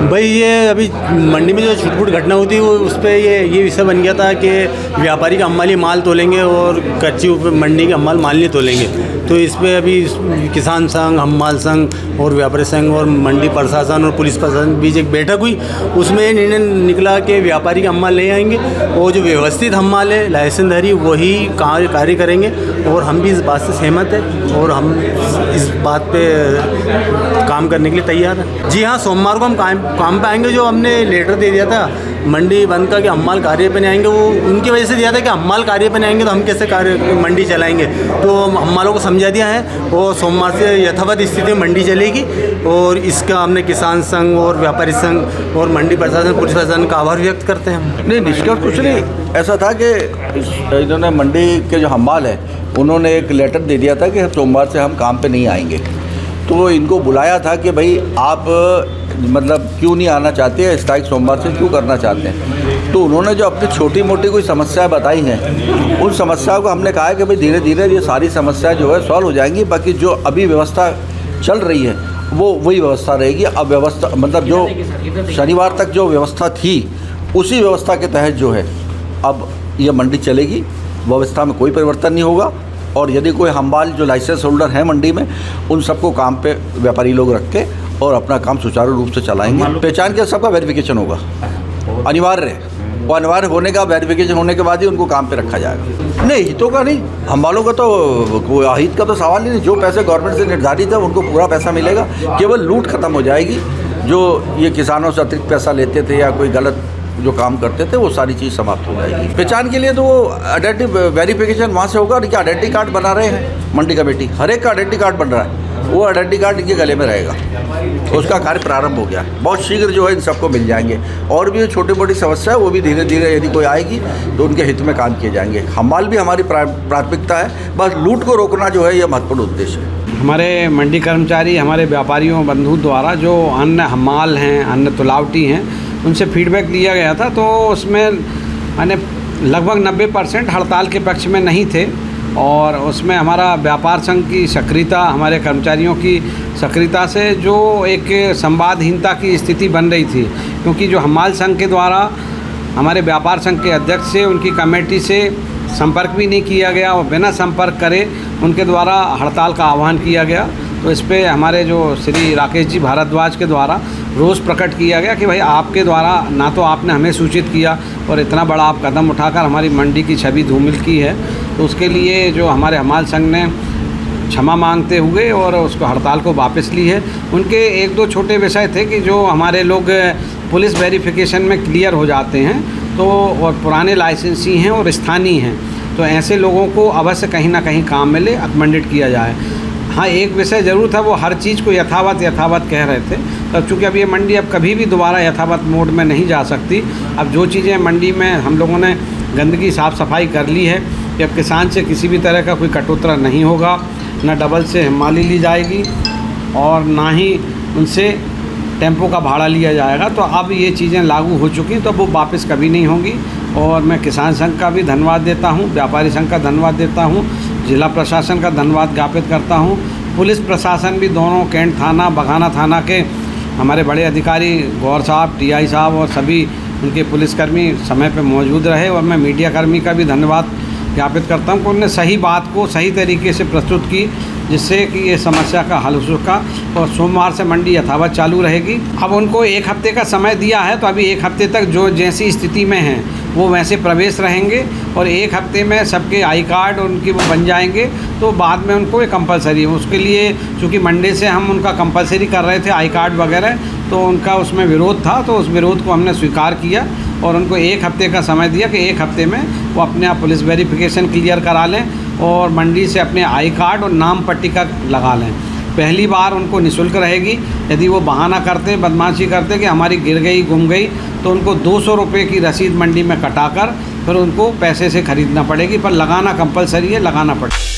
भाई ये अभी मंडी में जो छुटपुट घटना हुई थी वो उस पर ये विषय बन गया था कि व्यापारी का अम्माली माल तोलेंगे और कच्ची मंडी के अम्माल माल नहीं तोलेंगे। तो इस पर अभी किसान संघ, हम्माल संघ और व्यापारी संघ और मंडी प्रशासन और पुलिस प्रशासन के बीच एक बैठक हुई। उसमें ये निर्णय निकला कि व्यापारी का अम्माल ले आएंगे और जो व्यवस्थित हम्माल है लाइसेंसधारी वही कार्य करेंगे। और हम भी इस बात से सहमत हैं और हम इस बात पे काम करने के लिए तैयार हैं। जी हाँ, सोमवार को हम काम पे आएंगे। जो हमने लेटर दे दिया था मंडी बंद का कि हम्माल कार्य पे नहीं आएंगे, वो उनकी वजह से दिया था कि हम्माल कार्य पे नहीं आएंगे तो हम कैसे कार्य मंडी चलाएंगे। तो हम्मालों को समझा दिया है और सोमवार से यथावत स्थिति में मंडी चलेगी। और इसका हमने किसान संघ और व्यापारी संघ और मंडी प्रशासन, पुलिस प्रशासन का आभार व्यक्त करते हैं। नहीं, निष्कर्ष कुछ नहीं, ऐसा था कि इन्होंने मंडी के जो हम्माल है उन्होंने एक लेटर दे दिया था कि सोमवार से हम काम पे नहीं आएंगे। तो इनको बुलाया था कि भाई आप मतलब क्यों नहीं आना चाहते हैं, स्ट्राइक सोमवार से क्यों करना चाहते हैं। तो उन्होंने जो अपनी छोटी मोटी कोई समस्याएं बताई हैं उन समस्याओं को हमने कहा है कि भाई धीरे धीरे ये सारी समस्या जो है सॉल्व हो जाएंगी। बाकी जो अभी व्यवस्था चल रही है वो वही व्यवस्था रहेगी। अब व्यवस्था मतलब जो शनिवार तक जो व्यवस्था थी उसी व्यवस्था के तहत जो है अब ये मंडी चलेगी। व्यवस्था में कोई परिवर्तन नहीं होगा। और यदि कोई हम्माल जो लाइसेंस होल्डर हैं मंडी में उन सबको काम पे व्यापारी लोग रख के और अपना काम सुचारू रूप से चलाएंगे। पहचान के सबका वेरिफिकेशन होगा, अनिवार्य है। वो अनिवार्य होने का वेरिफिकेशन होने के बाद ही उनको काम पे रखा जाएगा। नहीं, हितों का नहीं, हम्मालों का तो हित का तो सवाल ही नहीं। जो पैसे गवर्नमेंट से निर्धारित है उनको पूरा पैसा मिलेगा। केवल लूट खत्म हो जाएगी। जो ये किसानों से अतिरिक्त पैसा लेते थे या कोई गलत जो काम करते थे वो सारी चीज़ समाप्त हो जाएगी। पहचान के लिए तो वो आइडेंटिटी वेरिफिकेशन वहाँ से होगा। और क्या आइडेंटिटी कार्ड बना रहे हैं मंडी कमेटी, हर एक का आइडेंटिटी कार्ड बन रहा है, वो आइडेंटिटी कार्ड इनके गले में रहेगा। उसका कार्य प्रारंभ हो गया, बहुत शीघ्र जो है इन सबको मिल जाएंगे। और भी छोटी मोटी समस्या है वो भी धीरे धीरे यदि कोई आएगी तो उनके हित में काम किए जाएंगे। हम्माल भी हमारी प्राथमिकता है, बस लूट को रोकना जो है यह महत्वपूर्ण उद्देश्य है। हमारे मंडी कर्मचारी, हमारे व्यापारियों बंधु द्वारा जो अन्य हम्माल हैं, अन्य तुलावटी हैं, उनसे फीडबैक लिया गया था। तो उसमें मैंने लगभग 90% हड़ताल के पक्ष में नहीं थे। और उसमें हमारा व्यापार संघ की सक्रियता, हमारे कर्मचारियों की सक्रियता से जो एक संवादहीनता की स्थिति बन रही थी। क्योंकि जो हम्माल संघ के द्वारा हमारे व्यापार संघ के अध्यक्ष से, उनकी कमेटी से संपर्क भी नहीं किया गया और बिना संपर्क करे उनके द्वारा हड़ताल का आह्वान किया गया। तो इस पे हमारे जो श्री राकेश जी भारद्वाज के द्वारा रोष प्रकट किया गया कि भाई आपके द्वारा ना तो आपने हमें सूचित किया और इतना बड़ा आप कदम उठाकर हमारी मंडी की छवि धूमिल की है। तो उसके लिए जो हमारे हम्माल संघ ने क्षमा मांगते हुए और उसको हड़ताल को वापस ली है। उनके एक दो छोटे विषय थे कि जो हमारे लोग पुलिस वेरिफिकेशन में क्लियर हो जाते हैं तो और पुराने लाइसेंसी हैं और स्थानीय हैं, तो ऐसे लोगों को अवश्य कहीं ना कहीं काम मिले, अकमेंडेड किया जाए। हाँ, एक विषय ज़रूर था, वो हर चीज़ को यथावत कह रहे थे। तब चूँकि अब ये मंडी अब कभी भी दोबारा यथावत मोड में नहीं जा सकती। अब जो चीज़ें मंडी में हम लोगों ने गंदगी साफ़ सफाई कर ली है कि अब किसान से किसी भी तरह का कोई कटोतरा नहीं होगा, ना डबल से हम्माली ली जाएगी और ना ही उनसे टेम्पो का भाड़ा लिया जाएगा। तो अब ये चीज़ें लागू हो चुकी, तो वो वापस कभी नहीं होंगी। और मैं किसान संघ का भी धन्यवाद देता हूँ, व्यापारी संघ का धन्यवाद देता हूँ, जिला प्रशासन का धन्यवाद ज्ञापित करता हूँ। पुलिस प्रशासन भी दोनों कैंट थाना, बघाना थाना के हमारे बड़े अधिकारी गौर साहब, टीआई साहब और सभी उनके पुलिसकर्मी समय पे मौजूद रहे। और मैं मीडिया कर्मी का भी धन्यवाद ज्ञापित करता हूँ कि उन्होंने सही बात को सही तरीके से प्रस्तुत की, जिससे कि ये समस्या का हल हो सका। और सोमवार से मंडी यथावत चालू रहेगी। अब उनको 1 हफ्ते का समय दिया है, तो अभी 1 हफ्ते तक जो जैसी स्थिति में हैं वो वैसे प्रवेश रहेंगे और 1 हफ्ते में सबके आई कार्ड उनकी वो बन जाएंगे। तो बाद में उनको ये कंपलसरी है। उसके लिए चूँकि मंडे से हम उनका कंपलसरी कर रहे थे आई कार्ड वगैरह, तो उनका उसमें विरोध था, तो उस विरोध को हमने स्वीकार किया और उनको 1 हफ्ते का समय दिया कि 1 हफ्ते में वो अपने आप पुलिस वेरिफिकेशन क्लियर करा लें और मंडी से अपने आई कार्ड और नाम पट्टिका लगा लें। पहली बार उनको निःशुल्क रहेगी। यदि वो बहाना करते, बदमाशी करते कि हमारी गिर गई, गुम गई, तो उनको 200 रुपये की रसीद मंडी में कटाकर फिर उनको पैसे से ख़रीदना पड़ेगी। पर लगाना कंपलसरी है, लगाना पड़ेगा।